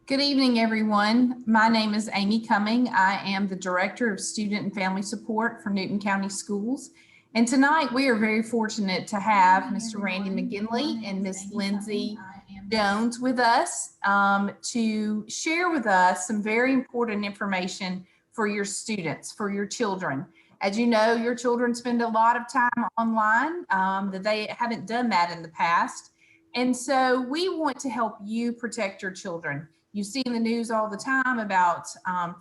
Good evening, everyone. My name is Amy Cumming. I am the Director of Student and Family Support for Newton County Schools. And tonight we are very fortunate to have Mr. Randy McGinley and Miss Lindsay Jones with us to share with us some very important information for your students, for your children. As you know, your children spend a lot of time online, that they haven't done that in the past. And so we want to help you protect your children. You see in the news all the time about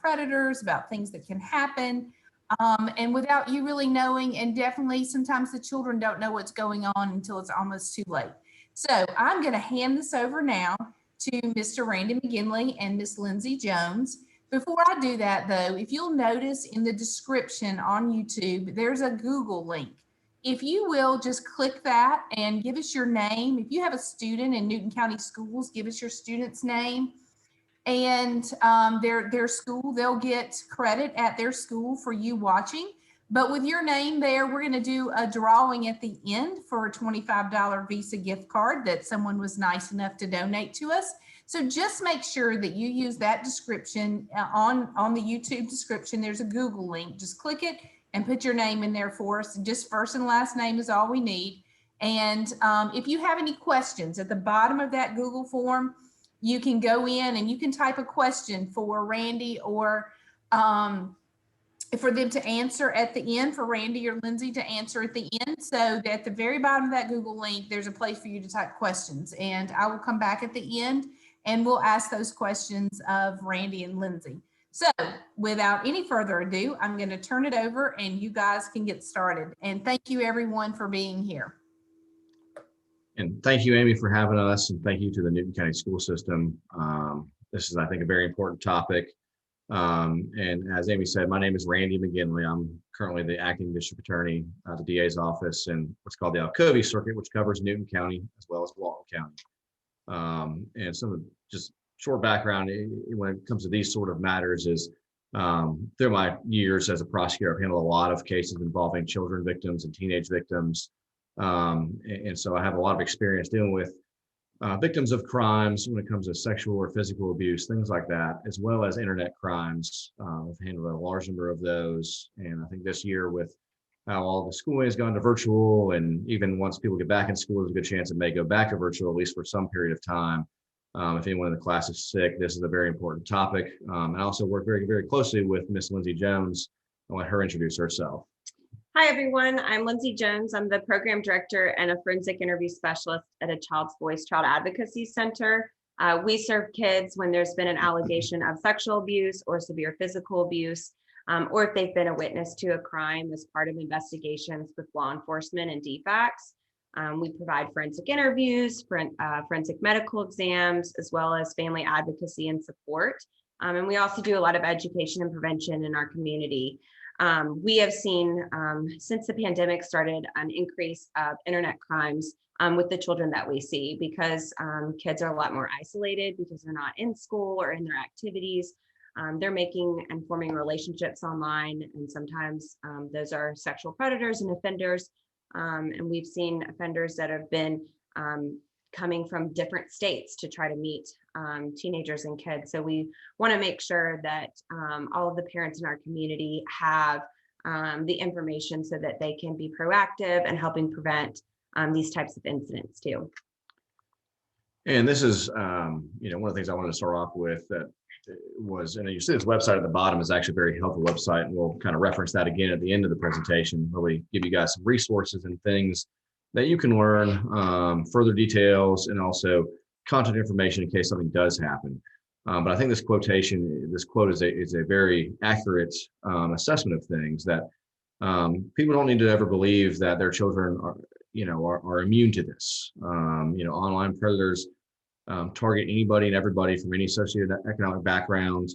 predators, about things that can happen, and without you really knowing, and definitely sometimes the children don't know what's going on until it's almost too late. So I'm going to hand this over now to Mr. Randy McGinley and Miss Lindsay Jones. Before I do that, though, if you'll notice in the description on YouTube, there's a Google link. If you will just click that and give us your name. If you have a student in Newton County Schools, give us your student's name and their school. They'll get credit at their school for you watching. But with your name there, we're going to do a drawing at the end for a $25 Visa gift card that someone was nice enough to donate to us. So just make sure that you use that description on the YouTube description. There's a Google link. Just click it and put your name in there for us. Just first and last name is all we need. And if you have any questions at the bottom of that Google form, you can go in and you can type a question for Randy or for them to answer at the end, for Randy or Lindsay to answer at the end. So that at the very bottom of that Google link, there's a place for you to type questions. And I will come back at the end and we'll ask those questions of Randy and Lindsay. So without any further ado, I'm going to turn it over and you guys can get started. And thank you everyone for being here. And thank you, Amy, for having us. And thank you to the Newton County school system. This is, I think, a very important topic. And as Amy said, my name is Randy McGinley. I'm currently the acting district attorney at the DA's office in what's called the Alcovey Circuit, which covers Newton County as well as Walton County. And some of just short background when it comes to these sort of matters is through my years as a prosecutor, I've handled a lot of cases involving children victims and teenage victims. And so I have a lot of experience dealing with victims of crimes when it comes to sexual or physical abuse, things like that, as well as internet crimes. I've handled a large number of those. And I think this year with how all the schooling has gone to virtual, and even once people get back in school, there's a good chance it may go back to virtual, at least for some period of time. If anyone in the class is sick, this is a very important topic. I also work very, very closely with Miss Lindsay Jones. I'll let her introduce herself. Hi, everyone. I'm Lindsay Jones. I'm the program director and a forensic interview specialist at a Child's Voice Child Advocacy Center. We serve kids when there's been an allegation of sexual abuse or severe physical abuse, or if they've been a witness to a crime as part of investigations with law enforcement and DFACs. We provide forensic interviews, forensic medical exams, as well as family advocacy and support. And we also do a lot of education and prevention in our community. We have seen, since the pandemic started, an increase of internet crimes with the children that we see, because kids are a lot more isolated because they're not in school or in their activities. They're making and forming relationships online, and sometimes those are sexual predators and offenders. And we've seen offenders that have been coming from different states to try to meet teenagers and kids. So we want to make sure that all of the parents in our community have the information so that they can be proactive and helping prevent these types of incidents too. And this is, one of the things I wanted to start off with that was, and you see this website at the bottom is actually a very helpful website, and we'll kind of reference that again at the end of the presentation, where we give you guys some resources and things that you can learn, further details, and also content information in case something does happen. But I think this quote is a very accurate assessment of things, that people don't need to ever believe that their children are immune to this. Online predators target anybody and everybody from any socioeconomic background.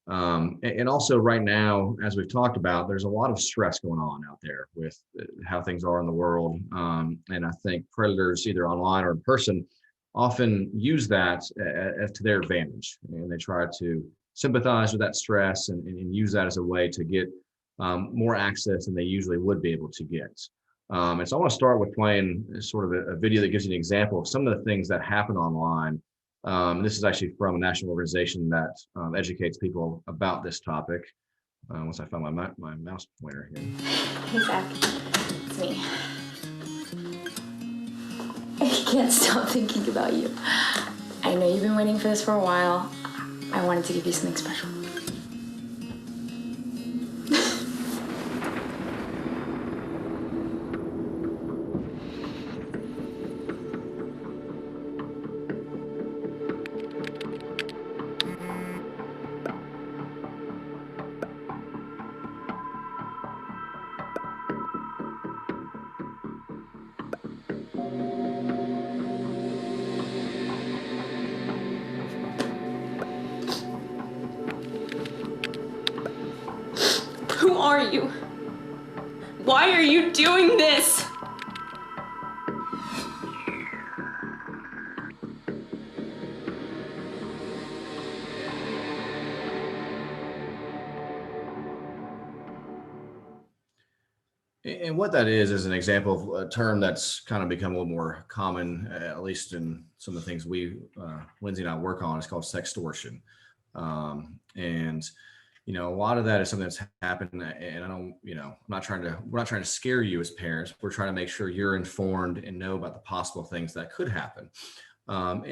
And also right now, as we've talked about, there's a lot of stress going on out there with how things are in the world. And I think predators, either online or in person, often use that to their advantage. And they try to sympathize with that stress and use that as a way to get more access than they usually would be able to get. And so I want to start with playing sort of a video that gives you an example of some of the things that happen online This is actually from a national organization that educates people about this topic. Once I find my mouse pointer here. Hey Zach, it's me. I can't stop thinking about you. I know you've been waiting for this for a while. I wanted to give you something special. Who are you? Why are you doing this? And what that is an example of a term that's kind of become a little more common, at least in some of the things Lindsay and I work on. It's called sextortion. And a lot of that is something that's happened, and I don't, we're not trying to scare you as parents. We're trying to make sure you're informed and know about the possible things that could happen. And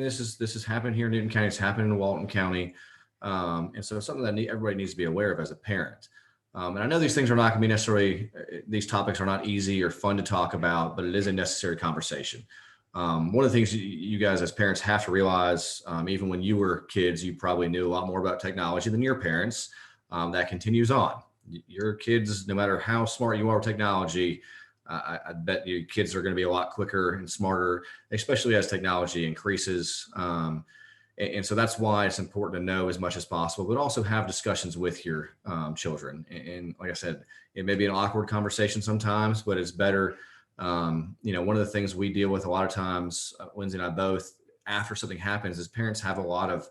this has happened here in Newton County. It's happened in Walton County. And so it's something that everybody needs to be aware of as a parent. And I know these things are not going to be necessarily, these topics are not easy or fun to talk about, but it is a necessary conversation. One of the things you guys as parents have to realize, even when you were kids, you probably knew a lot more about technology than your parents. That continues on. Your kids, no matter how smart you are with technology, I bet your kids are going to be a lot quicker and smarter, especially as technology increases. And so that's why it's important to know as much as possible, but also have discussions with your children. And like I said, it may be an awkward conversation sometimes, but it's better. One of the things we deal with a lot of times, Lindsay and I both, after something happens, is parents have a lot of,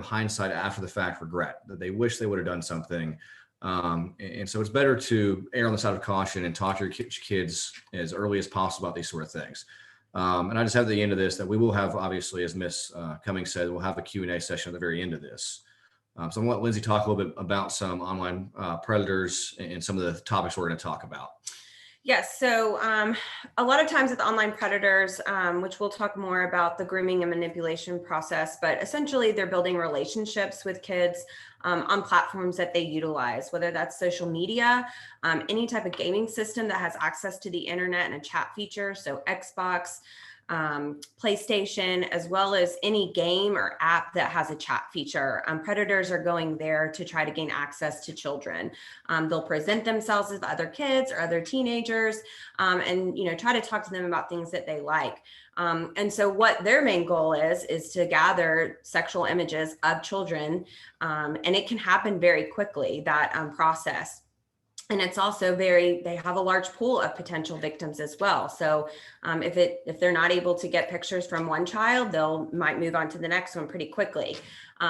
hindsight after the fact regret that they wish they would have done something. And so it's better to err on the side of caution and talk to your kids as early as possible about these sort of things. And I just have at the end of this that we will have, obviously, as Miss Cummings said, we'll have a Q&A session at the very end of this. So I'm going to let Lindsay talk a little bit about some online predators and some of the topics we're going to talk about. Yes, so a lot of times with online predators, which we'll talk more about the grooming and manipulation process, but essentially they're building relationships with kids on platforms that they utilize, whether that's social media, any type of gaming system that has access to the internet and a chat feature, so Xbox, PlayStation, as well as any game or app that has a chat feature. Predators are going there to try to gain access to children. They'll present themselves as other kids or other teenagers and try to talk to them about things that they like. And so what their main goal is to gather sexual images of children. And it can happen very quickly, that process. And it's also they have a large pool of potential victims as well. So if they're not able to get pictures from one child, might move on to the next one pretty quickly.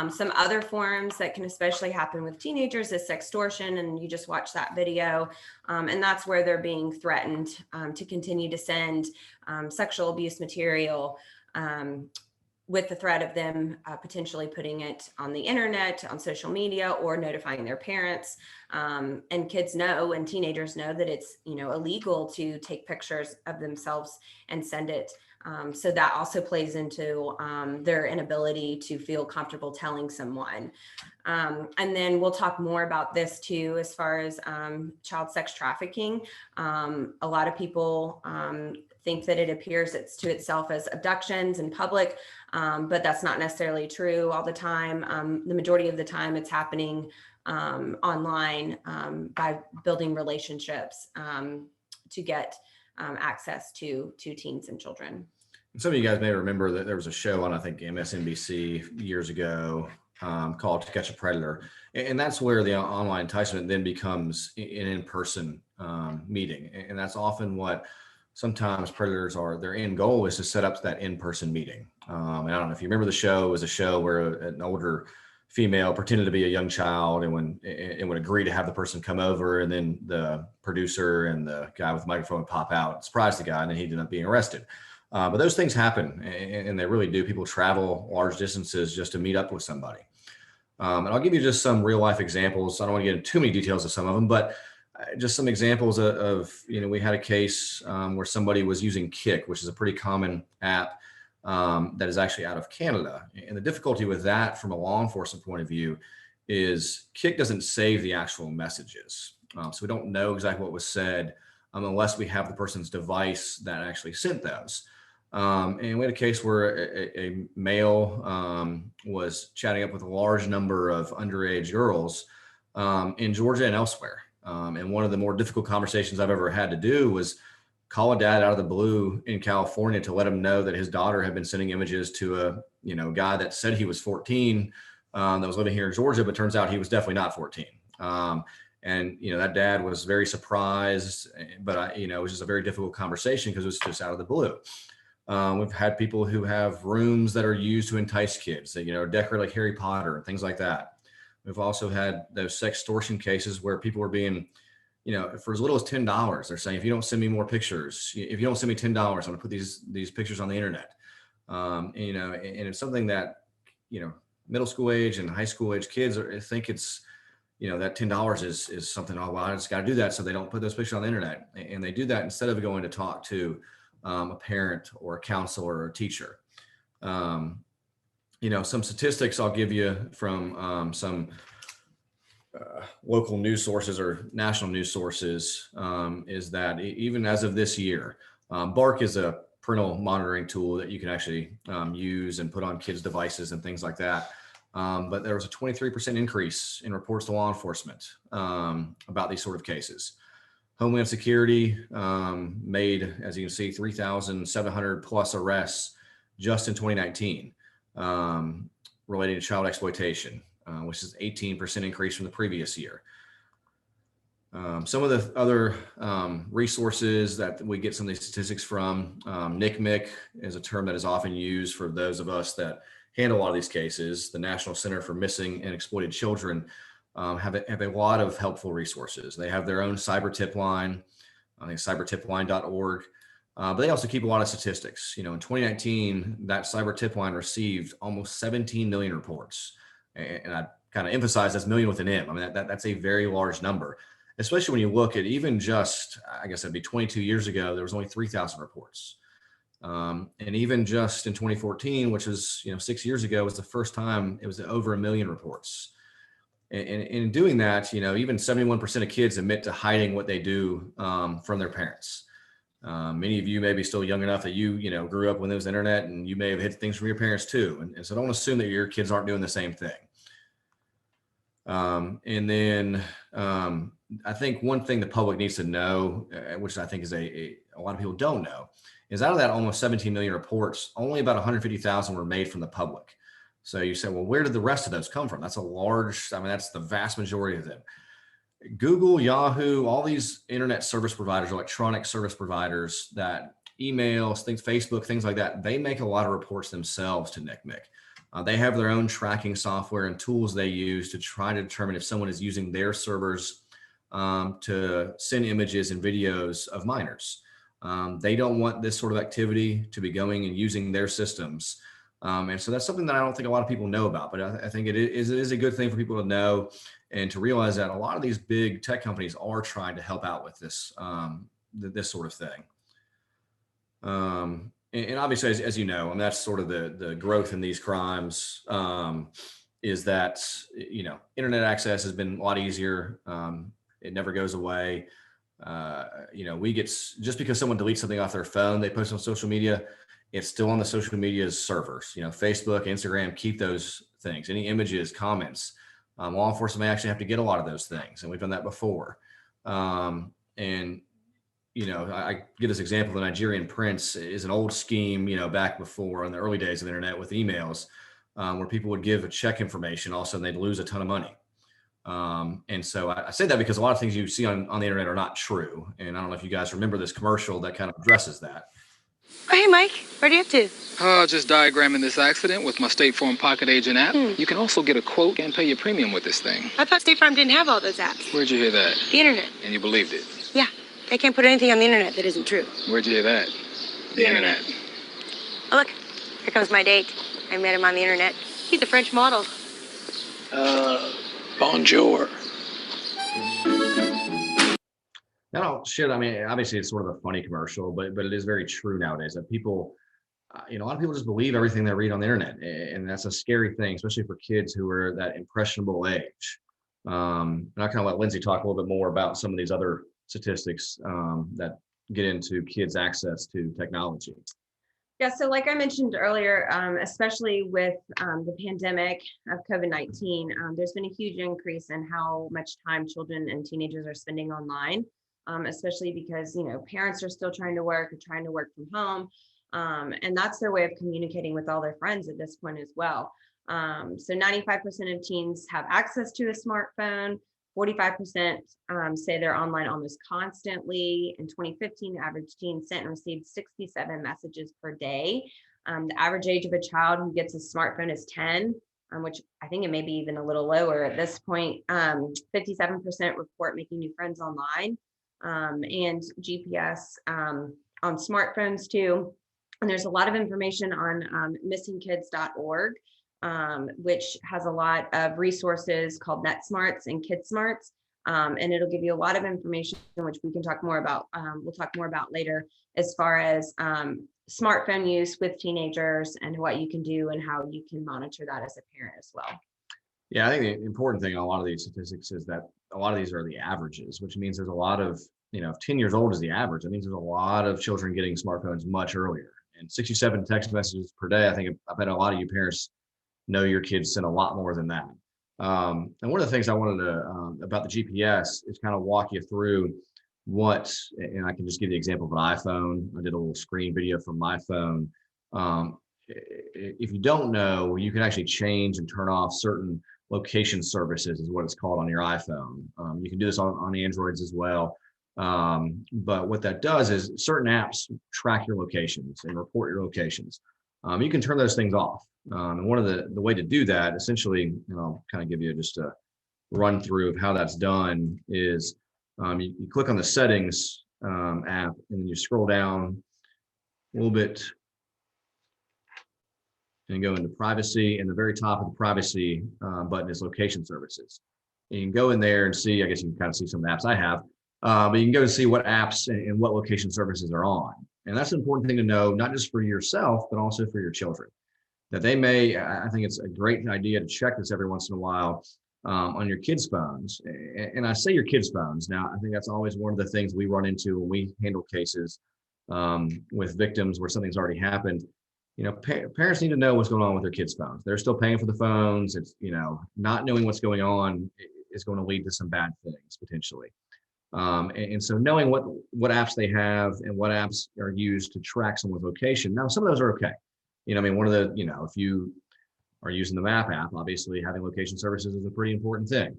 Some other forms that can especially happen with teenagers is sextortion, and you just watched that video. And that's where they're being threatened to continue to send sexual abuse material with the threat of them potentially putting it on the internet, on social media, or notifying their parents. And kids know, and teenagers know, that it's illegal to take pictures of themselves and send it. So that also plays into their inability to feel comfortable telling someone. And then we'll talk more about this too, as far as child sex trafficking. A lot of people think that it appears to itself as abductions in public, but that's not necessarily true all the time. The majority of the time it's happening online by building relationships to get access to teens and children. And some of you guys may remember that there was a show on, I think, MSNBC years ago called To Catch a Predator. And that's where the online enticement then becomes an in-person meeting. And that's often what sometimes predators their end goal is to set up that in-person meeting. And I don't know if you remember the show. It was a show where an older female pretended to be a young child and would agree to have the person come over, and then the producer and the guy with the microphone would pop out, surprise the guy, and then he'd end up being arrested. But those things happen, and they really do. People travel large distances just to meet up with somebody. And I'll give you just some real life examples. I don't want to get into too many details of some of them, but just some examples of we had a case where somebody was using Kik, which is a pretty common app that is actually out of Canada. And the difficulty with that from a law enforcement point of view is Kik doesn't save the actual messages. So we don't know exactly what was said unless we have the person's device that actually sent those. And we had a case where a male was chatting up with a large number of underage girls in Georgia and elsewhere. And one of the more difficult conversations I've ever had to do was call a dad out of the blue in California to let him know that his daughter had been sending images to a guy that said he was 14 that was living here in Georgia, but turns out he was definitely not 14. And that dad was very surprised, but it was just a very difficult conversation because it was just out of the blue. We've had people who have rooms that are used to entice kids, that decorate like Harry Potter and things like that. We've also had those sextortion cases where people are being, for as little as $10, they're saying, if you don't send me more pictures, if you don't send me $10, I'm going to put these pictures on the internet. And it's something that, middle school age and high school age kids think it's, that $10 is something, oh, well, I just got to do that so they don't put those pictures on the internet. And they do that instead of going to talk to a parent or a counselor or a teacher. Some statistics I'll give you from some local news sources or national news sources is that even as of this year, Bark is a parental monitoring tool that you can actually use and put on kids' devices and things like that. But there was a 23% increase in reports to law enforcement about these sort of cases. Homeland Security made, as you can see, 3,700 plus arrests just in 2019 related to child exploitation, which is 18% increase from the previous year. Some of the other resources that we get some of these statistics from, NCMEC is a term that is often used for those of us that handle a lot of these cases. The National Center for Missing and Exploited Children have a lot of helpful resources. They have their own cyber tip line, I think cybertipline.org, but they also keep a lot of statistics. In 2019, that cyber tip line received almost 17 million reports. And I kind of emphasize that's million with an M. I mean, that's a very large number, especially when you look at even just, I guess that'd be 22 years ago, there was only 3,000 reports. And even just in 2014, which is 6 years ago, was the first time it was over 1 million reports. And in doing that, even 71% of kids admit to hiding what they do from their parents. Many of you may be still young enough that you grew up when there was internet, and you may have hid things from your parents too. And so don't assume that your kids aren't doing the same thing. And then I think one thing the public needs to know, which I think is a lot of people don't know, is out of that almost 17 million reports, only about 150,000 were made from the public. So you say, well, where did the rest of those come from? That's that's the vast majority of them. Google, Yahoo, all these internet service providers, electronic service providers that emails, things, Facebook, things like that, they make a lot of reports themselves to NCMEC. They have their own tracking software and tools they use to try to determine if someone is using their servers to send images and videos of minors. They don't want this sort of activity to be going and using their systems. And so that's something that I don't think a lot of people know about, but I think it is a good thing for people to know and to realize that a lot of these big tech companies are trying to help out with this, this sort of thing. And obviously, as you know, that's sort of the growth in these crimes is that, internet access has been a lot easier. It never goes away. We get, just because someone deletes something off their phone, they post on social media, it's still on the social media's servers. Facebook, Instagram, keep those things. Any images, comments. Law enforcement may actually have to get a lot of those things, and we've done that before. I give this example. The Nigerian prince is an old scheme, back before in the early days of the internet with emails, where people would give a check information, all of a sudden they'd lose a ton of money. And so I say that because a lot of things you see on the internet are not true. And I don't know if you guys remember this commercial that kind of addresses that. Oh, hey, Mike, where do you have to? Just diagramming this accident with my State Farm Pocket Agent app. You can also get a quote and pay your premium with this thing. I thought State Farm didn't have all those apps. Where'd you hear that? The internet. And you believed it? Yeah, they can't put anything on the internet that isn't true. Where'd you hear that? The internet. Oh, look, here comes my date. I met him on the internet. He's a French model. Bonjour. No, shit. I mean, obviously it's sort of a funny commercial, but it is very true nowadays that people, a lot of people just believe everything they read on the internet, and that's a scary thing, especially for kids who are that impressionable age. And I kind of let Lindsay talk a little bit more about some of these other statistics that get into kids' access to technology. Yeah, so like I mentioned earlier, especially with the pandemic of COVID-19, there's been a huge increase in how much time children and teenagers are spending online, especially because, parents are still trying to work from home. And that's their way of communicating with all their friends at this point as well. So 95% of teens have access to a smartphone. 45% say they're online almost constantly. In 2015, the average teen sent and received 67 messages per day. The average age of a child who gets a smartphone is 10, which I think it may be even a little lower at this point. 57% report making new friends online, and GPS on smartphones too. And there's a lot of information on missingkids.org. Which has a lot of resources called NetSmarts and KidSmarts. And it'll give you a lot of information, which we can talk more about. We'll talk more about later as far as smartphone use with teenagers and what you can do and how you can monitor that as a parent as well. Yeah, I think the important thing on a lot of these statistics is that a lot of these are the averages, which means there's a lot of, if 10 years old is the average, that means there's a lot of children getting smartphones much earlier. And 67 text messages per day, I bet a lot of you parents know your kids send a lot more than that. And one of the things I wanted to, about the GPS is kind of walk you through and I can just give you the example of an iPhone. I did a little screen video from my phone. If you don't know, you can actually change and turn off certain location services is what it's called on your iPhone. You can do this on Androids as well. But what that does is certain apps track your locations and report your locations. You can turn those things off. And one of the way to do that, essentially, and I'll kind of give you just a run through of how that's done, is you click on the settings app, and then you scroll down a little bit and go into privacy. And the very top of the privacy button is location services. And you can go in there and see, I guess you can kind of see some of the apps I have, but you can go and see what apps and what location services are on. And that's an important thing to know, not just for yourself, but also for your children. That I think it's a great idea to check this every once in a while on your kids' phones. And I say your kids' phones. Now, I think that's always one of the things we run into when we handle cases with victims where something's already happened. Parents need to know what's going on with their kids' phones. They're still paying for the phones. It's, not knowing what's going on is going to lead to some bad things potentially. And so knowing what apps they have and what apps are used to track someone's location. Now, some of those are okay. One of the, if you are using the map app, obviously having location services is a pretty important thing.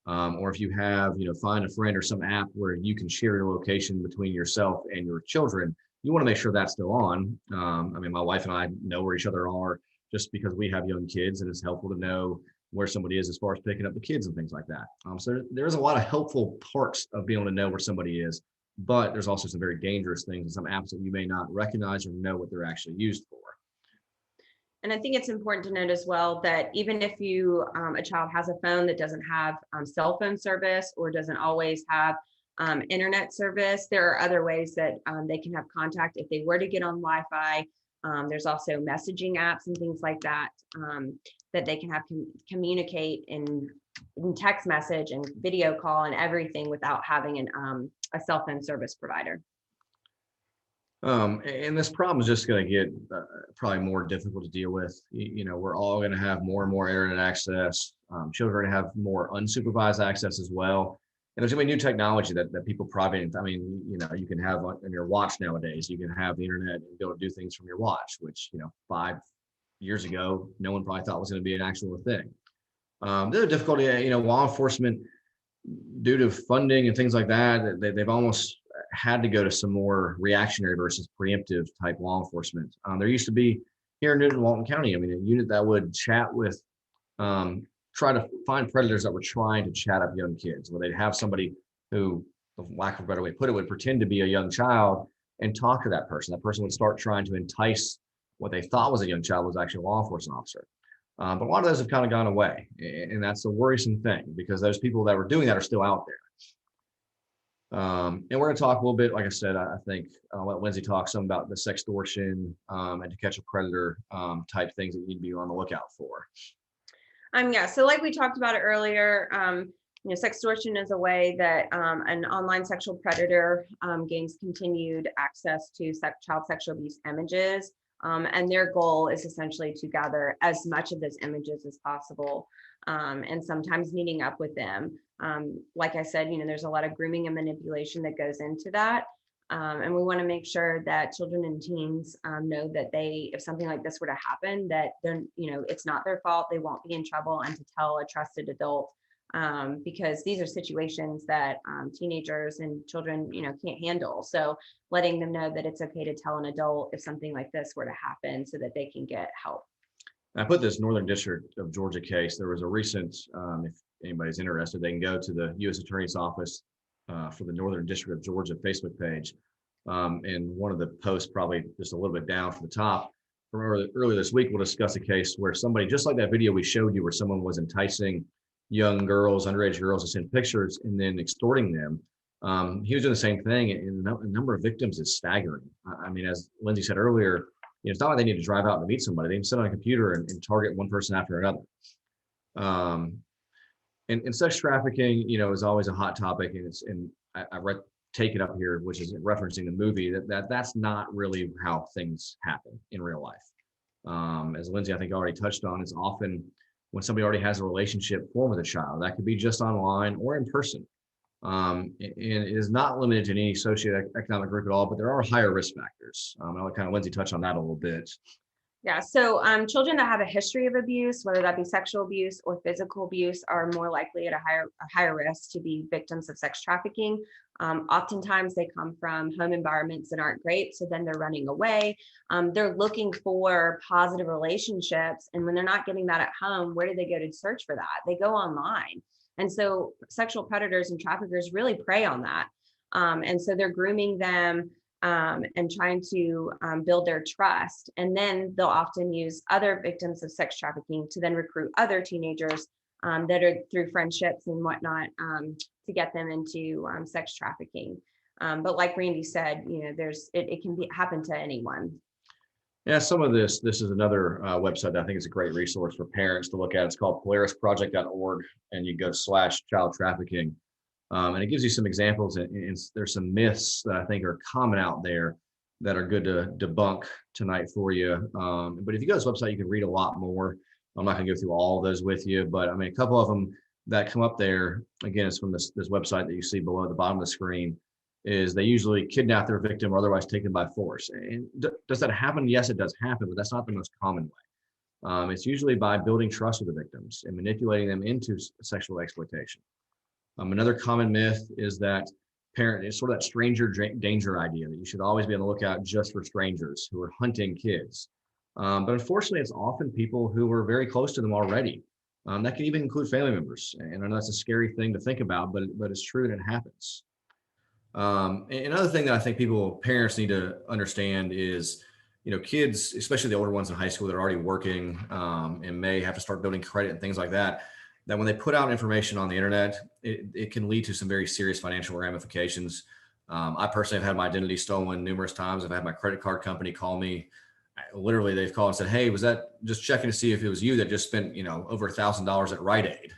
Or if you have, Find a Friend or some app where you can share your location between yourself and your children, you want to make sure that's still on. My wife and I know where each other are just because we have young kids, and it's helpful to know where somebody is as far as picking up the kids and things like that. So there's a lot of helpful parts of being able to know where somebody is, but there's also some very dangerous things and some apps that you may not recognize or know what they're actually used for. And I think it's important to note as well that even if a child has a phone that doesn't have cell phone service or doesn't always have internet service, there are other ways that they can have contact if they were to get on Wi-Fi. There's also messaging apps and things like that that they can have communicate in text message and video call and everything without having a cell phone service provider. And this problem is just going to get probably more difficult to deal with. We're all going to have more and more internet access. Children have more unsupervised access as well. And there's going to be new technology that people probably, you can have on your watch nowadays. You can have the internet and be able to do things from your watch, which, 5 years ago, no one probably thought was going to be an actual thing. The other difficulty, law enforcement, due to funding and things like that, they've almost had to go to some more reactionary versus preemptive type law enforcement. There used to be here in Newton Walton County, a unit that would chat with, try to find predators that were trying to chat up young kids, where they'd have somebody who, for lack of a better way to put it, would pretend to be a young child and talk to that person. That person would start trying to entice what they thought was a young child was actually a law enforcement officer. But a lot of those have kind of gone away. And that's a worrisome thing because those people that were doing that are still out there. And we're going to talk a little bit, like I said, I think I'll let Lindsay talk some about the sextortion and to catch a predator type things that you need to be on the lookout for. Yeah, so like we talked about it earlier, sextortion is a way that an online sexual predator gains continued access to child sexual abuse images. And their goal is essentially to gather as much of those images as possible, and sometimes meeting up with them. Like I said, there's a lot of grooming and manipulation that goes into that. And we want to make sure that children and teens know that if something like this were to happen, that they're, it's not their fault, they won't be in trouble, and to tell a trusted adult, because these are situations that teenagers and children, can't handle. So letting them know that it's okay to tell an adult if something like this were to happen so that they can get help. I put this Northern District of Georgia case. There was a recent, if anybody's interested, they can go to the U.S. Attorney's Office for the Northern District of Georgia Facebook page. And one of the posts, probably just a little bit down from the top, from earlier this week, we'll discuss a case where somebody, just like that video we showed you, where someone was enticing young girls, underage girls, to send pictures and then extorting them. He was doing the same thing, and the number of victims is staggering. I mean, as Lindsay said earlier, it's not like they need to drive out and meet somebody. They can sit on a computer and target one person after another. And sex trafficking, is always a hot topic, and I read Take It Up here, which is referencing the movie, that's not really how things happen in real life. As Lindsay, I think, already touched on, it's often when somebody already has a relationship formed with a child. That could be just online or in person. And it is not limited to any socioeconomic group at all, but there are higher risk factors. I'll let kind of Lindsay touch on that a little bit. Yeah, so children that have a history of abuse, whether that be sexual abuse or physical abuse, are more likely at a higher risk to be victims of sex trafficking. Oftentimes they come from home environments that aren't great, so then they're running away. They're looking for positive relationships, and when they're not getting that at home, where do they go to search for that? They go online. And so sexual predators and traffickers really prey on that. And so they're grooming them and trying to build their trust. And then they'll often use other victims of sex trafficking to then recruit other teenagers that are through friendships and whatnot to get them into sex trafficking. But like Randy said, it can happen to anyone. Yeah, some of this is another website that I think is a great resource for parents to look at. It's called polarisproject.org, and you go /child trafficking. And it gives you some examples, and there's some myths that I think are common out there that are good to debunk tonight for you. But if you go to this website, you can read a lot more. I'm not going to go through all of those with you, but I mean, a couple of them that come up there, again, it's from this website that you see below at the bottom of the screen, is they usually kidnap their victim or otherwise take them by force. And does that happen? Yes, it does happen, but that's not the most common way. It's usually by building trust with the victims and manipulating them into sexual exploitation. Another common myth is that it's sort of that stranger danger idea that you should always be on the lookout just for strangers who are hunting kids. But unfortunately, it's often people who are very close to them already. That can even include family members. And I know that's a scary thing to think about, but it's true and it happens. Another thing that I think parents need to understand is, kids, especially the older ones in high school that are already working and may have to start building credit and things like that when they put out information on the internet, it can lead to some very serious financial ramifications. I personally have had my identity stolen numerous times. I've had my credit card company call me. Literally, they've called and said, "Hey, was that just checking to see if it was you that just spent, over $1,000 at Rite Aid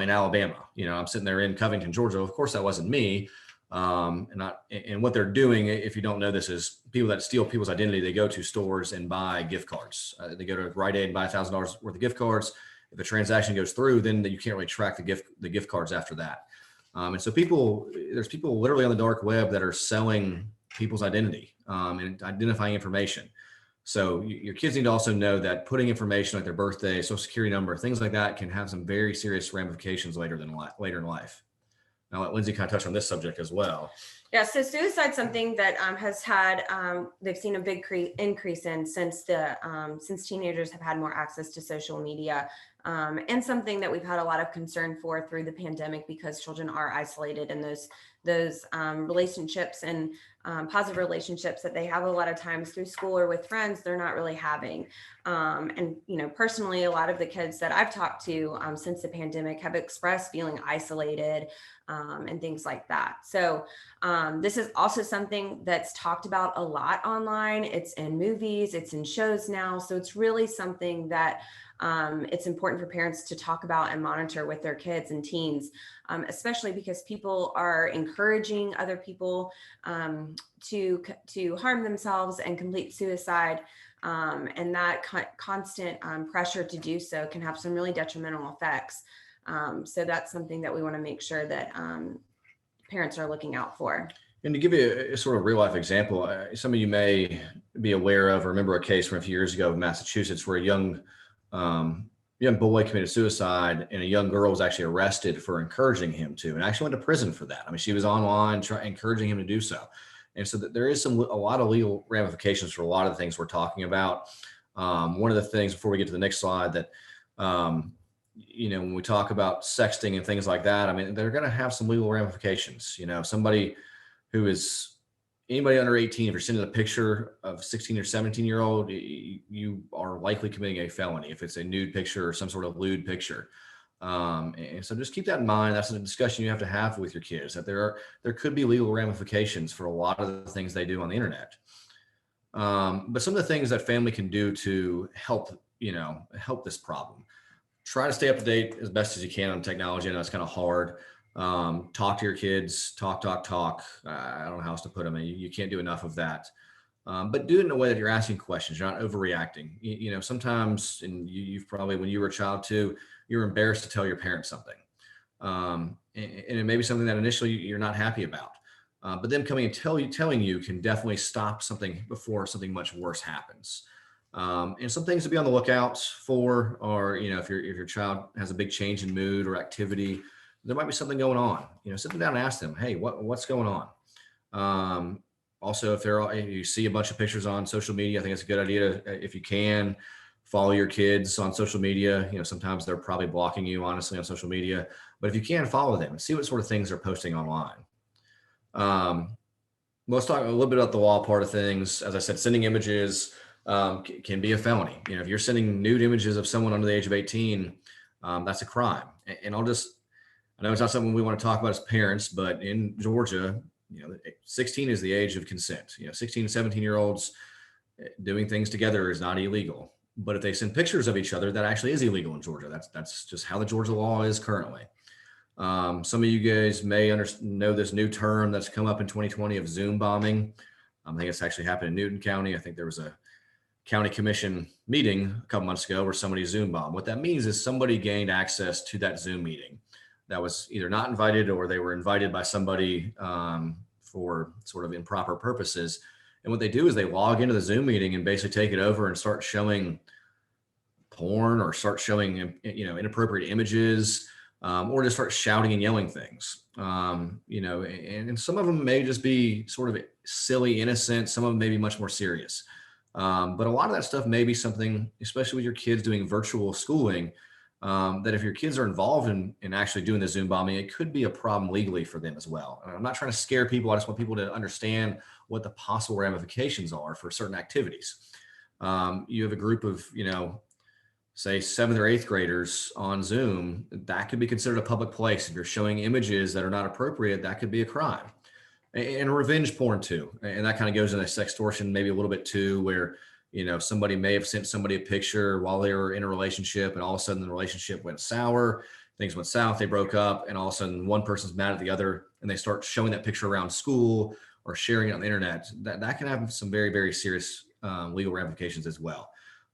in Alabama?" I'm sitting there in Covington, Georgia. Of course, that wasn't me. And what they're doing, if you don't know this, is people that steal people's identity, they go to stores and buy gift cards. They go to Rite Aid and buy $1,000 worth of gift cards. If a transaction goes through, then you can't really track the gift cards after that. And so there's people literally on the dark web that are selling people's identity and identifying information. So your kids need to also know that putting information like their birthday, social security number, things like that can have some very serious ramifications later in life. I'll let Lindsay kind of touch on this subject as well. Yeah, so suicide is something that has had, they've seen a big increase in since teenagers have had more access to social media, and something that we've had a lot of concern for through the pandemic because children are isolated in those those relationships and positive relationships that they have a lot of times through school or with friends, they're not really having. And, personally, a lot of the kids that I've talked to since the pandemic have expressed feeling isolated and things like that. So this is also something that's talked about a lot online. It's in movies, it's in shows now. So it's really something that it's important for parents to talk about and monitor with their kids and teens, especially because people are encouraging other people to harm themselves and complete suicide. And that constant pressure to do so can have some really detrimental effects. So that's something that we want to make sure that parents are looking out for. And to give you a sort of real life example, some of you may be aware of or remember a case from a few years ago in Massachusetts where a young boy committed suicide, and a young girl was actually arrested for encouraging him to, and actually went to prison for that. I mean, she was online encouraging him to do so. And so there is a lot of legal ramifications for a lot of the things we're talking about. One of the things, before we get to the next slide, that, when we talk about sexting and things like that, I mean, they're going to have some legal ramifications. Anybody under 18, if you're sending a picture of 16 or 17-year-old, you are likely committing a felony if it's a nude picture or some sort of lewd picture. And so just keep that in mind. That's a discussion you have to have with your kids, that there could be legal ramifications for a lot of the things they do on the internet. But some of the things that family can do to help this problem: try to stay up to date as best as you can on technology. I know it's kind of hard. Talk to your kids, talk. I don't know how else to put them. You can't do enough of that. But do it in a way that you're asking questions. You're not overreacting. Sometimes, and you've probably, when you were a child too, you're embarrassed to tell your parents something. And it may be something that initially you're not happy about. But them coming and telling you can definitely stop something before something much worse happens. And some things to be on the lookout for, or, if your child has a big change in mood or activity, there might be something going on. Sit them down and ask them, hey, what's going on? Also, if you see a bunch of pictures on social media, I think it's a good idea to, if you can, follow your kids on social media. Sometimes they're probably blocking you, honestly, on social media, but if you can, follow them and see what sort of things they're posting online. Let's talk a little bit about the law part of things. As I said, sending images can be a felony. If you're sending nude images of someone under the age of 18, that's a crime. And I know it's not something we want to talk about as parents, but in Georgia, 16 is the age of consent. 16 and 17-year-olds doing things together is not illegal. But if they send pictures of each other, that actually is illegal in Georgia. That's just how the Georgia law is currently. Some of you guys may know this new term that's come up in 2020 of Zoom bombing. I think it's actually happened in Newton County. I think there was a county commission meeting a couple months ago where somebody Zoom bombed. What that means is somebody gained access to that Zoom meeting that was either not invited or they were invited by somebody for sort of improper purposes. And what they do is they log into the Zoom meeting and basically take it over and start showing porn or start showing, inappropriate images, or just start shouting and yelling things. And some of them may just be sort of silly, innocent. Some of them may be much more serious. But a lot of that stuff may be something, especially with your kids doing virtual schooling, that if your kids are involved in actually doing the Zoom bombing, it could be a problem legally for them as well. And I'm not trying to scare people. I just want people to understand what the possible ramifications are for certain activities. You have a group of, say 7th or 8th graders on Zoom, that could be considered a public place. If you're showing images that are not appropriate, that could be a crime. And revenge porn too. And that kind of goes into sextortion maybe a little bit too, where somebody may have sent somebody a picture while they were in a relationship, and all of a sudden the relationship went sour, things went south, they broke up, and all of a sudden one person's mad at the other and they start showing that picture around school or sharing it on the internet. That can have some very, very serious legal ramifications as well.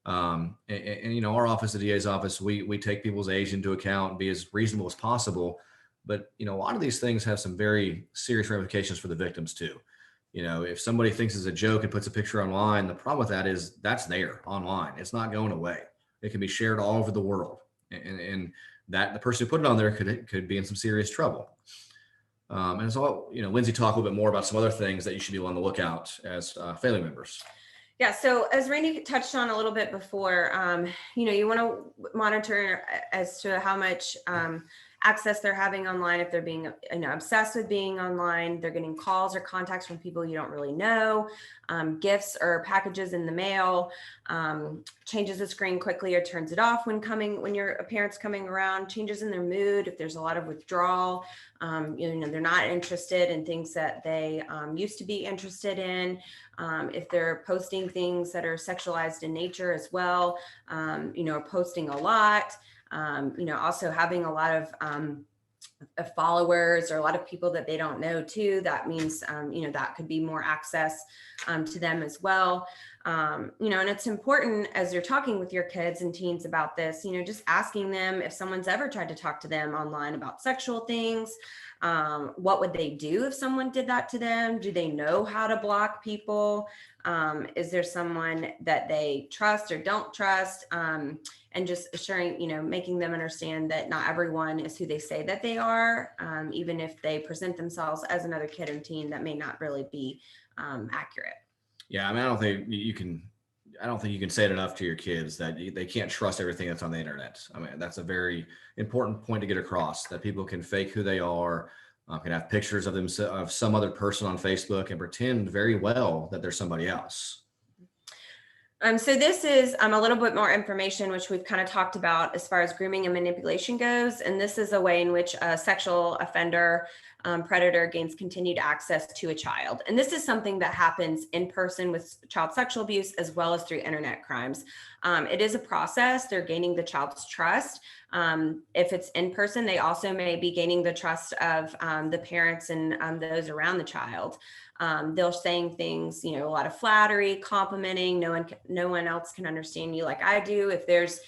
And our office, the DA's office, we take people's age into account and be as reasonable as possible. But, a lot of these things have some very serious ramifications for the victims too. If somebody thinks it's a joke and puts a picture online, the problem with that is that's there online. It's not going away. It can be shared all over the world. And that the person who put it on there could be in some serious trouble. And so, Lindsay talked a little bit more about some other things that you should be on the lookout as family members. Yeah, so as Randy touched on a little bit before, you want to monitor as to how much access they're having online, if they're being obsessed with being online, they're getting calls or contacts from people you don't really know, gifts or packages in the mail, changes the screen quickly or turns it off when your parent's coming around, changes in their mood, if there's a lot of withdrawal, they're not interested in things that they used to be interested in, if they're posting things that are sexualized in nature as well, posting a lot, also having a lot of followers or a lot of people that they don't know too. That means, that could be more access to them as well. And it's important as you're talking with your kids and teens about this, just asking them if someone's ever tried to talk to them online about sexual things. What would they do if someone did that to them? Do they know how to block people? Is there someone that they trust or don't trust? And just assuring, making them understand that not everyone is who they say that they are, even if they present themselves as another kid or teen, that may not really be accurate. Yeah, I mean, I don't think you can say it enough to your kids that they can't trust everything that's on the internet. I mean, that's a very important point to get across, that people can fake who they are, can have pictures of of some other person on Facebook and pretend very well that they're somebody else. So this is a little bit more information, which we've kind of talked about as far as grooming and manipulation goes. And this is a way in which a sexual offender predator gains continued access to a child. And this is something that happens in person with child sexual abuse as well as through internet crimes. It is a process. They're gaining the child's trust. If it's in person, they also may be gaining the trust of the parents and those around the child. They're saying things, a lot of flattery, complimenting. No one else can understand you like I do. If there's,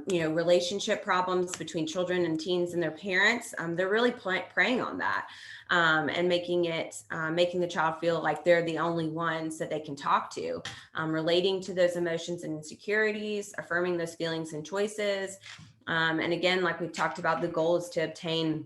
relationship problems between children and teens and their parents, they're really preying on that and making the child feel like they're the only ones that they can talk to, relating to those emotions and insecurities, affirming those feelings and choices. And again, like we've talked about, the goal is to obtain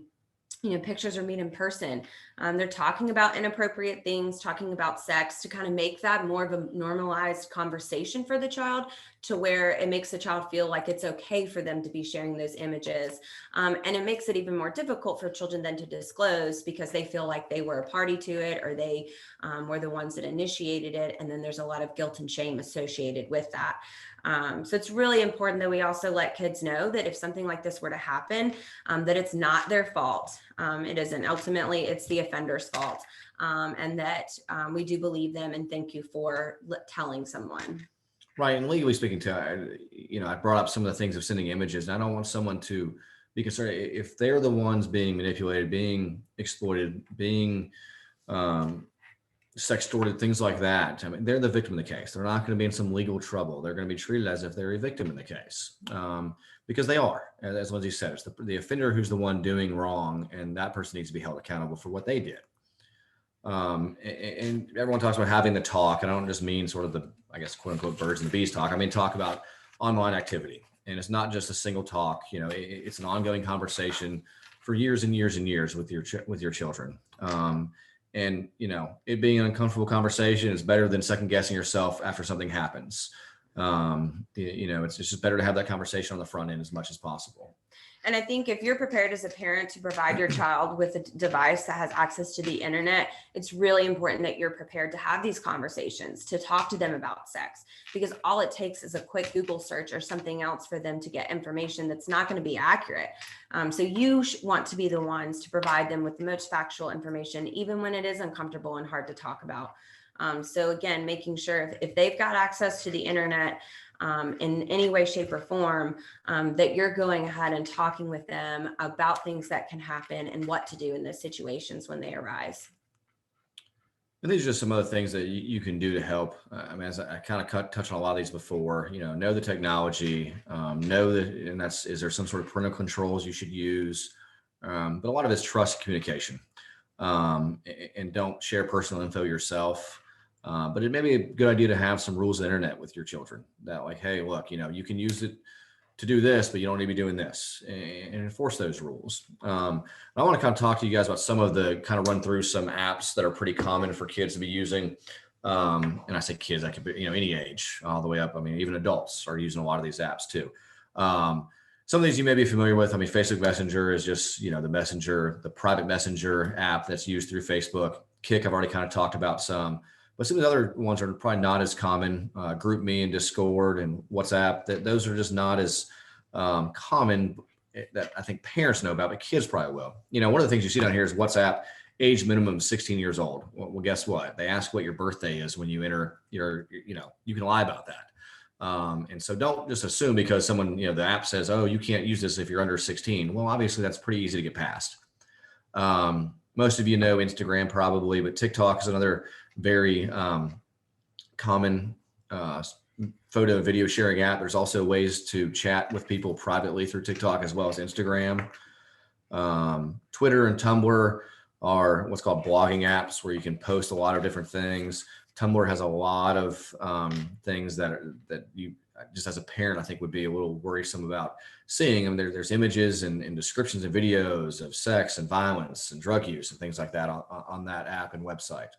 pictures or meet in person. They're talking about inappropriate things, talking about sex, to kind of make that more of a normalized conversation for the child, to where it makes the child feel like it's okay for them to be sharing those images. And it makes it even more difficult for children then to disclose, because they feel like they were a party to it, or they were the ones that initiated it. And then there's a lot of guilt and shame associated with that. So it's really important that we also let kids know that if something like this were to happen, that it's not their fault. It isn't. Ultimately, it's the offender's fault. And that we do believe them, and thank you for telling someone. Right. And legally speaking, I brought up some of the things of sending images, and I don't want someone to be concerned if they're the ones being manipulated, being exploited, being sextorted, things like that. I mean, they're the victim of the case. They're not going to be in some legal trouble. They're going to be treated as if they're a victim in the case, because they are. As Lindsay said, it's the offender who's the one doing wrong, and that person needs to be held accountable for what they did. And everyone talks about having the talk, and I don't just mean sort of the, I guess, quote unquote, birds and the bees talk. I mean, talk about online activity. And it's not just a single talk, it's an ongoing conversation for years and years and years with your children. And, it being an uncomfortable conversation is better than second guessing yourself after something happens. It's just better to have that conversation on the front end as much as possible. And I think if you're prepared as a parent to provide your child with a device that has access to the internet, it's really important that you're prepared to have these conversations, to talk to them about sex, because all it takes is a quick Google search or something else for them to get information that's not going to be accurate. So you want to be the ones to provide them with the most factual information, even when it is uncomfortable and hard to talk about. So again, making sure if they've got access to the internet, in any way, shape, or form, that you're going ahead and talking with them about things that can happen and what to do in those situations when they arise. And these are just some other things that you can do to help. I mean, as I kind of touched on a lot of these before, know the technology, know that, and is there some sort of parental controls you should use? But a lot of it's trust communication, and don't share personal info yourself. But it may be a good idea to have some rules of the internet with your children that, like, hey, look, you can use it to do this, but you don't need to be doing this, and enforce those rules. I want to kind of talk to you guys about some of the kind of run through some apps that are pretty common for kids to be using. And I say kids, that could be, any age all the way up. I mean, even adults are using a lot of these apps too. Some of these you may be familiar with. I mean, Facebook Messenger is just, the private messenger app that's used through Facebook. Kik, I've already kind of talked about some, but some of the other ones are probably not as common. GroupMe and Discord and WhatsApp, those are just not as common that I think parents know about, but kids probably will. One of the things you see down here is WhatsApp, age minimum 16 years old. Well, guess what? They ask what your birthday is when you enter you can lie about that. And so don't just assume because someone, the app says, oh, you can't use this if you're under 16. Well, obviously that's pretty easy to get past. Most of you know Instagram probably, but TikTok is another very common photo and video sharing app. There's also ways to chat with people privately through TikTok as well as Instagram. Twitter and Tumblr are what's called blogging apps where you can post a lot of different things. Tumblr has a lot of things that you just as a parent, I think would be a little worrisome about seeing. I mean, there's images and descriptions and videos of sex and violence and drug use and things like that on that app and website.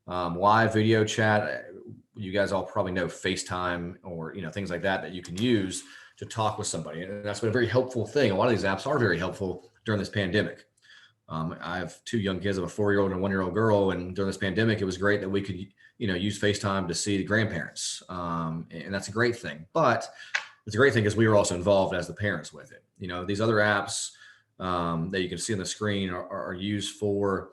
Live video chat, you guys all probably know FaceTime or things like that you can use to talk with somebody, and that's been a very helpful thing. A lot of these apps are very helpful during this pandemic. I have 2 young kids, I have a 4-year-old and a 1-year-old girl, and during this pandemic, it was great that we could use FaceTime to see the grandparents, and that's a great thing. But it's a great thing because we were also involved as the parents with it. These other apps that you can see on the screen are used for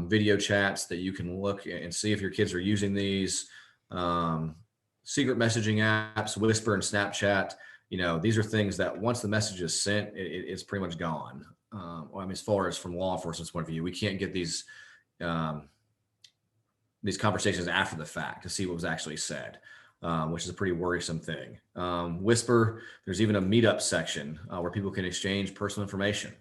video chats that you can look and see if your kids are using these. Secret messaging apps, Whisper and Snapchat, these are things that once the message is sent, it's pretty much gone. As far as from law enforcement's point of view, we can't get these conversations after the fact to see what was actually said, which is a pretty worrisome thing. Whisper, there's even a meetup section where people can exchange personal information.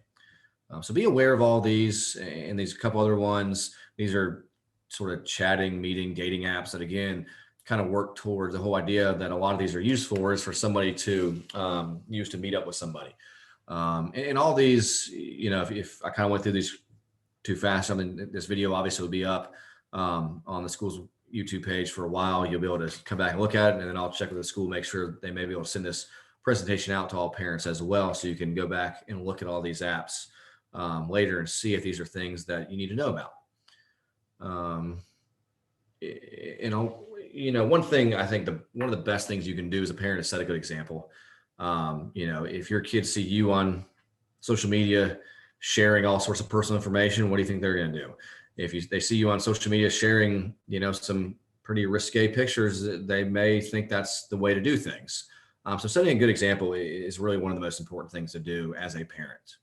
So be aware of all these and these couple other ones. These are sort of chatting, meeting, dating apps that again kind of work towards the whole idea that a lot of these are used for is for somebody to use to meet up with somebody. And all these, if I kind of went through these too fast, this video obviously will be up on the school's YouTube page for a while. You'll be able to come back and look at it, and then I'll check with the school, make sure they may be able to send this presentation out to all parents as well, so you can go back and look at all these apps later and see if these are things that you need to know about. One thing I think one of the best things you can do as a parent is set a good example. If your kids see you on social media sharing all sorts of personal information, what do you think they're going to do? If they see you on social media sharing, some pretty risque pictures, they may think that's the way to do things. So setting a good example is really one of the most important things to do as a parent.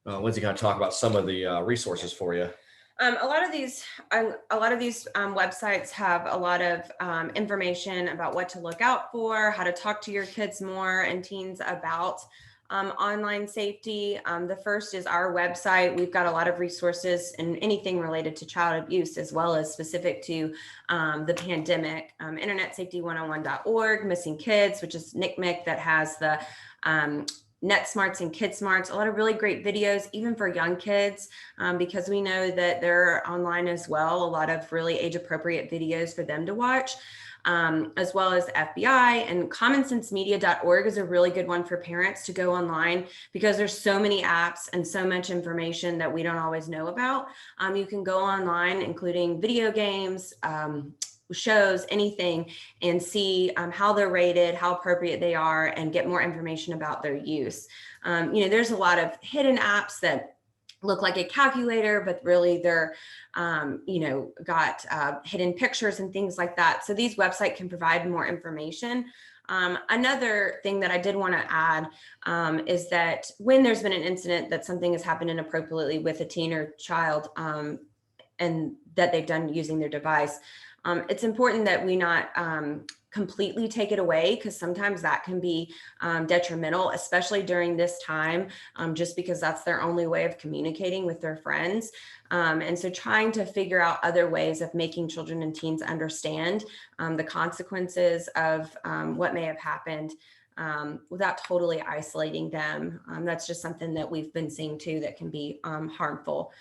Lindsay, kind of talk about some of the resources for you. A lot of these websites have a lot of information about what to look out for, how to talk to your kids more and teens about online safety. The first is our website. We've got a lot of resources and anything related to child abuse, as well as specific to the pandemic. InternetSafety101.org, Missing Kids, which is NCMEC, that has the Net Smarts and Kid Smarts, a lot of really great videos, even for young kids, because we know that they're online as well, a lot of really age appropriate videos for them to watch, as well as FBI. And commonsensemedia.org is a really good one for parents to go online, because there's so many apps and so much information that we don't always know about. You can go online, including video games, shows, anything, and see how they're rated, how appropriate they are, and get more information about their use. There's a lot of hidden apps that look like a calculator, but really they're, got hidden pictures and things like that. So these websites can provide more information. Another thing that I did want to add is that when there's been an incident that something has happened inappropriately with a teen or child, and that they've done using their device, it's important that we not completely take it away, because sometimes that can be detrimental, especially during this time, just because that's their only way of communicating with their friends. And so trying to figure out other ways of making children and teens understand the consequences of what may have happened without totally isolating them. That's just something that we've been seeing too that can be harmful.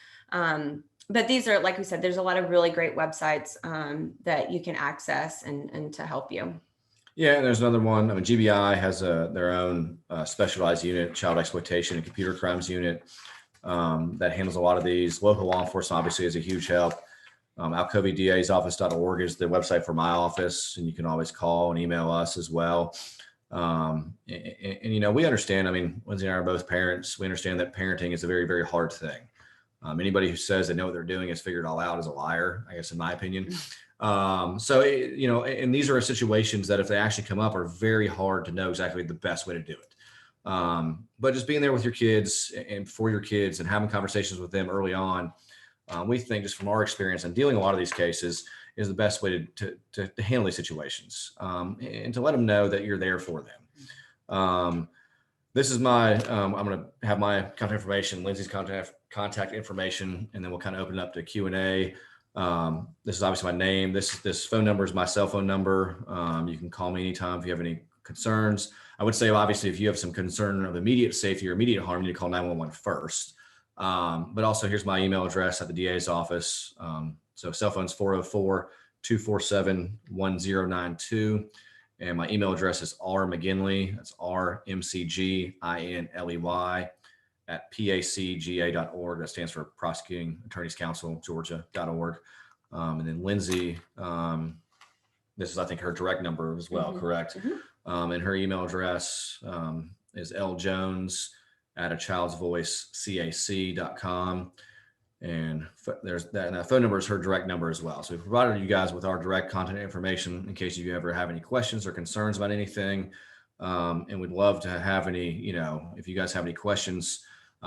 But these are, like we said, there's a lot of really great websites that you can access and to help you. Yeah, and there's another one. I mean, GBI has their own specialized unit, child exploitation and computer crimes unit, that handles a lot of these. Local law enforcement obviously is a huge help. alcovyda's.office.org is the website for my office, and you can always call and email us as well. And, we understand, I mean, Lindsay and I are both parents. We understand that parenting is a very, very hard thing. Anybody who says they know what they're doing has figured it all out is a liar, I guess, in my opinion. And these are situations that if they actually come up are very hard to know exactly the best way to do it. But just being there with your kids and for your kids and having conversations with them early on, we think just from our experience and dealing a lot of these cases is the best way to handle these situations, and to let them know that you're there for them. This is my, I'm going to have my contact information, Lindsay's contact information, and then we'll kind of open it up to Q&A. This is obviously my name. This phone number is my cell phone number. You can call me anytime if you have any concerns. I would say, obviously, if you have some concern of immediate safety or immediate harm, you need to call 911 first. But also here's my email address at the DA's office. So cell phone's 404-247-1092. And my email address is rmcginley, that's RMCGINLEY at pacga.org. That stands for Prosecuting Attorneys Council, Georgia.org. And then Lindsay, this is, I think, her direct number as well, correct? And her email address is ljones@achildsvoicecac.com. And there's that, and that phone number is her direct number as well. So we provided you guys with our direct contact information in case you ever have any questions or concerns about anything. And we'd love to have any, if you guys have any questions,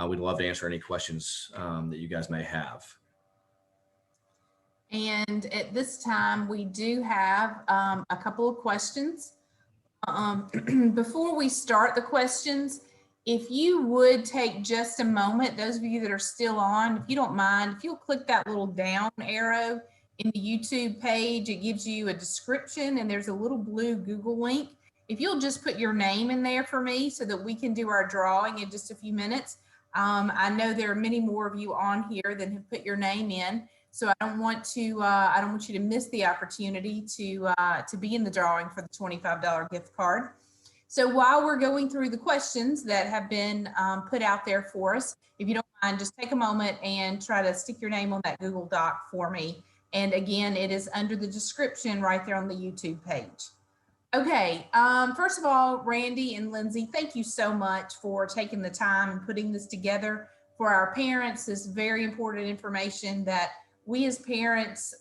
we'd love to answer any questions that you guys may have. And at this time, we do have a couple of questions. Before we start the questions, if you would take just a moment, those of you that are still on, if you don't mind, if you'll click that little down arrow in the YouTube page, it gives you a description and there's a little blue Google link. If you'll just put your name in there for me so that we can do our drawing in just a few minutes. I know there are many more of you on here that have put your name in. So I don't want you to miss the opportunity to be in the drawing for the $25 gift card. So while we're going through the questions that have been put out there for us, if you don't mind, just take a moment and try to stick your name on that Google Doc for me. And again, it is under the description right there on the YouTube page. Okay, first of all, Randy and Lindsay, thank you so much for taking the time and putting this together for our parents. This is very important information that we as parents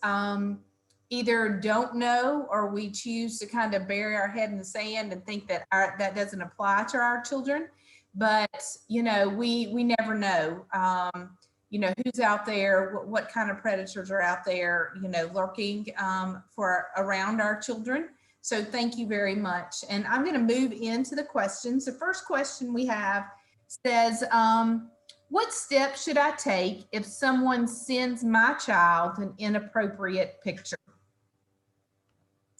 either don't know or we choose to kind of bury our head in the sand and think that that doesn't apply to our children. But, we never know, who's out there, what kind of predators are out there, lurking for around our children. So thank you very much. And I'm going to move into the questions. The first question we have says, what steps should I take if someone sends my child an inappropriate picture?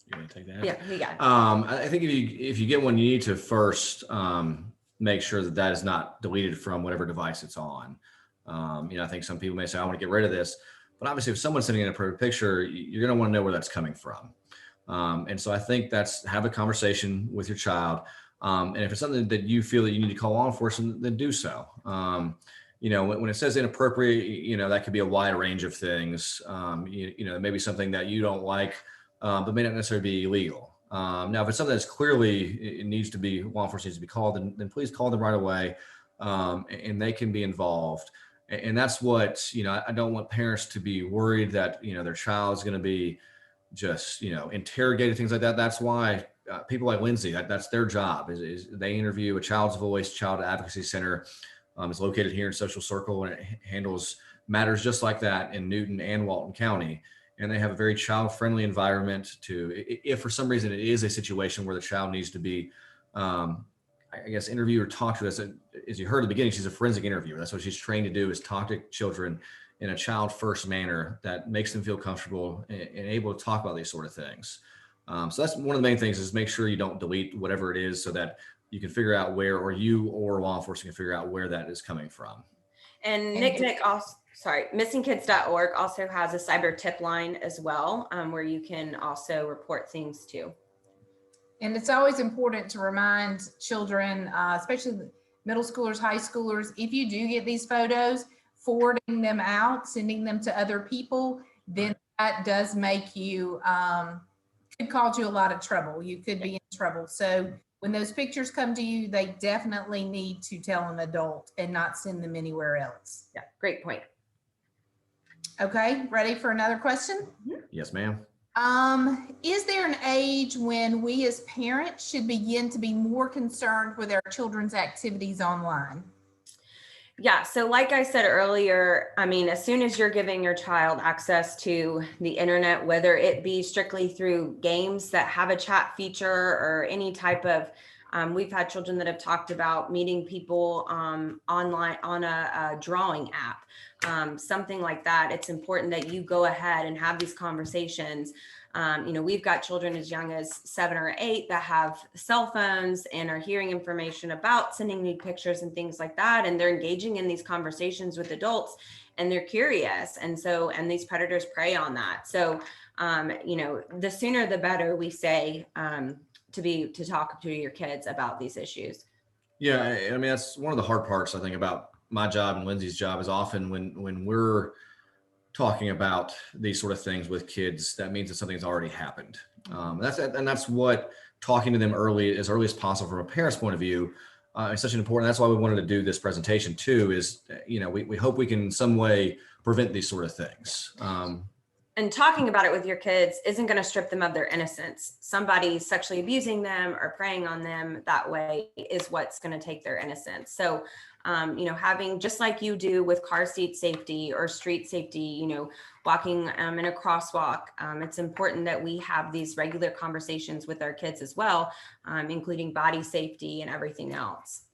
You want to take that? Yeah, you got it. I think if you get one, you need to first make sure that is not deleted from whatever device it's on. I think some people may say, I want to get rid of this. But obviously, if someone's sending an inappropriate picture, you're going to want to know where that's coming from. And so I think have a conversation with your child. And if it's something that you feel that you need to call law enforcement, then do so. When it says inappropriate, that could be a wide range of things. Maybe something that you don't like, but may not necessarily be illegal. Now, if it's something that's clearly, it needs to be, law enforcement needs to be called, then please call them right away, and they can be involved. And that's what, I don't want parents to be worried that, their child's going to be just, interrogated, things like that. That's why people like Lindsay, that's their job, is they interview a Child's Voice Child Advocacy Center. It's located here in Social Circle, and it handles matters just like that in Newton and Walton County. And they have a very child-friendly environment if for some reason it is a situation where the child needs to be, interviewed or talked to. As you heard at the beginning, she's a forensic interviewer. That's what she's trained to do, is talk to children in a child-first manner that makes them feel comfortable and able to talk about these sort of things. So that's one of the main things, is make sure you don't delete whatever it is, so that you can figure out where, or you or law enforcement can figure out where that is coming from. And missingkids.org also has a cyber tip line as well, where you can also report things too. And it's always important to remind children, especially middle schoolers, high schoolers, if you do get these photos, forwarding them out, sending them to other people, then that does make you, could cause you a lot of trouble. You could be in trouble. So when those pictures come to you, they definitely need to tell an adult and not send them anywhere else. Yeah, great point. Okay, ready for another question? Yes, ma'am. Is there an age when we as parents should begin to be more concerned with our children's activities online? Yeah, so like I said earlier, I mean, as soon as you're giving your child access to the internet, whether it be strictly through games that have a chat feature or any type of, we've had children that have talked about meeting people online on a drawing app, something like that. It's important that you go ahead and have these conversations. You know, we've got children as young as 7 or 8 that have cell phones and are hearing information about sending nude pictures and things like that. And they're engaging in these conversations with adults and they're curious. And so, and these predators prey on that. So, you know, the sooner the better, we say, to talk to your kids about these issues. Yeah, I mean, that's one of the hard parts, I think, about my job and Lindsay's job is often when we're talking about these sort of things with kids, that means that something's already happened. That's what talking to them as early as possible from a parent's point of view is such an important. That's why we wanted to do this presentation too. Is we hope we can in some way prevent these sort of things. And talking about it with your kids isn't going to strip them of their innocence. Somebody sexually abusing them or preying on them that way is what's going to take their innocence. So, having, just like you do with car seat safety or street safety, walking in a crosswalk, it's important that we have these regular conversations with our kids as well, including body safety and everything else.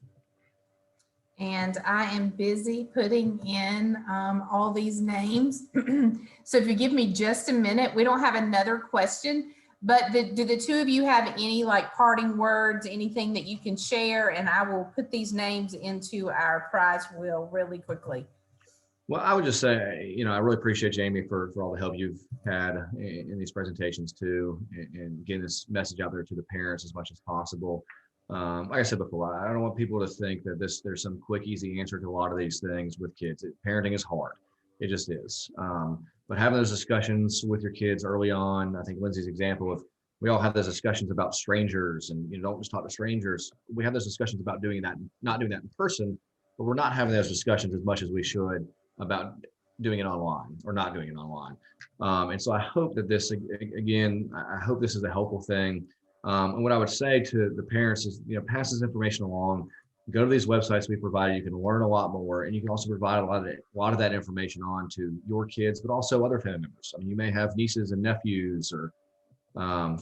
And I am busy putting in all these names. So if you give me just a minute, we don't have another question, but do the two of you have any like parting words, anything that you can share? And I will put these names into our prize wheel really quickly. Well, I would just say, I really appreciate Jamie for all the help you've had in these presentations too, and getting this message out there to the parents as much as possible. Like I said before, I don't want people to think that there's some quick, easy answer to a lot of these things with kids. Parenting is hard. It just is. But having those discussions with your kids early on, I think Lindsay's example of, we all have those discussions about strangers and don't just talk to strangers. We have those discussions about doing that, not doing that in person, but we're not having those discussions as much as we should about doing it online or not doing it online. And so I hope that this, again, I hope this is a helpful thing. And what I would say to the parents is, pass this information along, go to these websites we provided. You can learn a lot more, and you can also provide a lot of that information on to your kids, but also other family members. I mean, you may have nieces and nephews or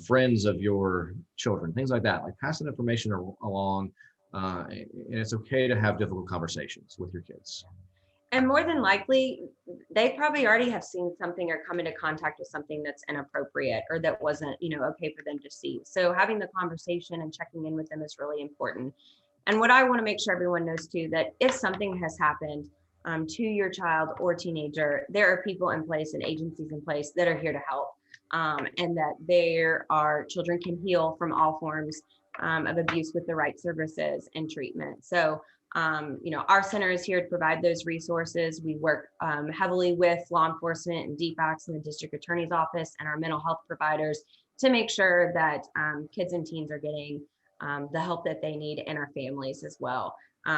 friends of your children, things like that. Like, pass that information along, and it's okay to have difficult conversations with your kids. And more than likely, they probably already have seen something or come into contact with something that's inappropriate or that wasn't, okay for them to see. So having the conversation and checking in with them is really important. And what I want to make sure everyone knows too, that if something has happened to your child or teenager, there are people in place and agencies in place that are here to help, and that our children can heal from all forms of abuse with the right services and treatment. So our center is here to provide those resources. We work heavily with law enforcement and DFACS and the district attorney's office and our mental health providers to make sure that kids and teens are getting the help that they need, and our families as well.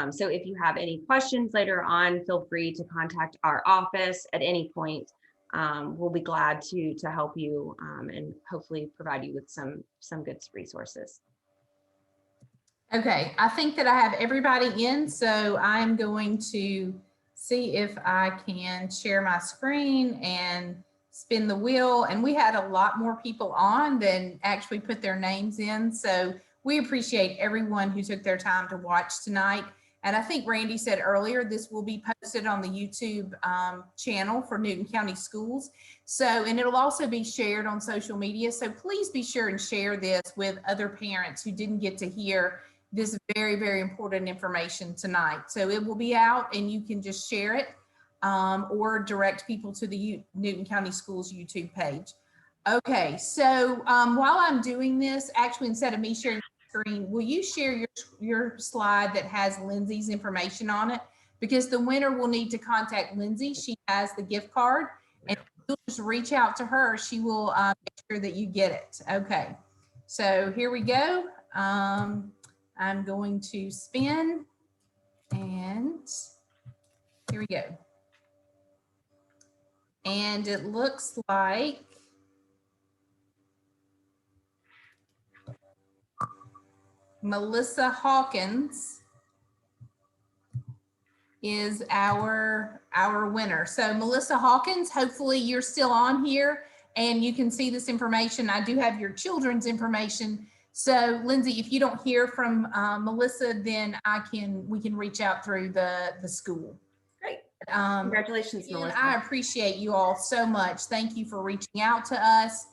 So if you have any questions later on, feel free to contact our office at any point. We'll be glad to help you and hopefully provide you with some good resources. Okay, I think that I have everybody in, so I'm going to see if I can share my screen and spin the wheel. And we had a lot more people on than actually put their names in. So we appreciate everyone who took their time to watch tonight. And I think Randy said earlier, this will be posted on the YouTube channel for Newton County Schools. So, and it'll also be shared on social media. So please be sure and share this with other parents who didn't get to hear this very, very important information tonight. So it will be out and you can just share it or direct people to the Newton County Schools YouTube page. Okay, so while I'm doing this, actually, instead of me sharing the screen, will you share your slide that has Lindsay's information on it? Because the winner will need to contact Lindsay. She has the gift card, and you'll just reach out to her. She will make sure that you get it. Okay, so here we go. I'm going to spin, and here we go. And it looks like Melissa Hawkins is our winner. So Melissa Hawkins, hopefully you're still on here and you can see this information. I do have your children's information. So Lindsay, if you don't hear from Melissa, then we can reach out through the school. Great. Congratulations, Melissa. I appreciate you all so much. Thank you for reaching out to us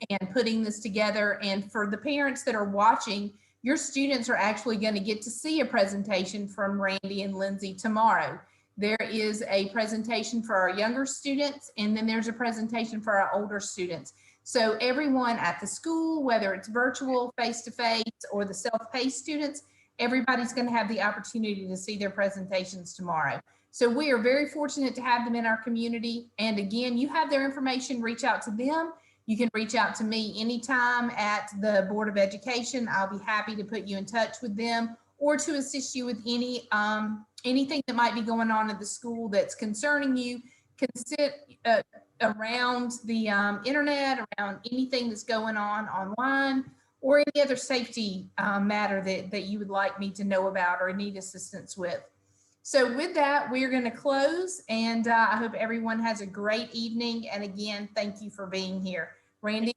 and putting this together. And for the parents that are watching, your students are actually going to get to see a presentation from Randy and Lindsay tomorrow. There is a presentation for our younger students, and then there's a presentation for our older students. So everyone at the school, whether it's virtual, face-to-face, or the self-paced students, everybody's going to have the opportunity to see their presentations tomorrow. So we are very fortunate to have them in our community. And again, you have their information, reach out to them. You can reach out to me anytime at the Board of Education. I'll be happy to put you in touch with them or to assist you with anything that might be going on at the school that's concerning you. Can sit around the internet, around anything that's going on online, or any other safety matter that you would like me to know about or need assistance with. So with that, we're going to close, and I hope everyone has a great evening. And again, thank you for being here. Randy,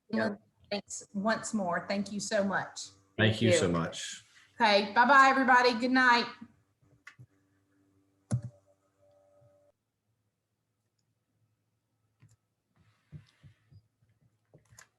thanks once more. Thank you so much. Thank you so much. Okay, bye-bye, everybody. Good night.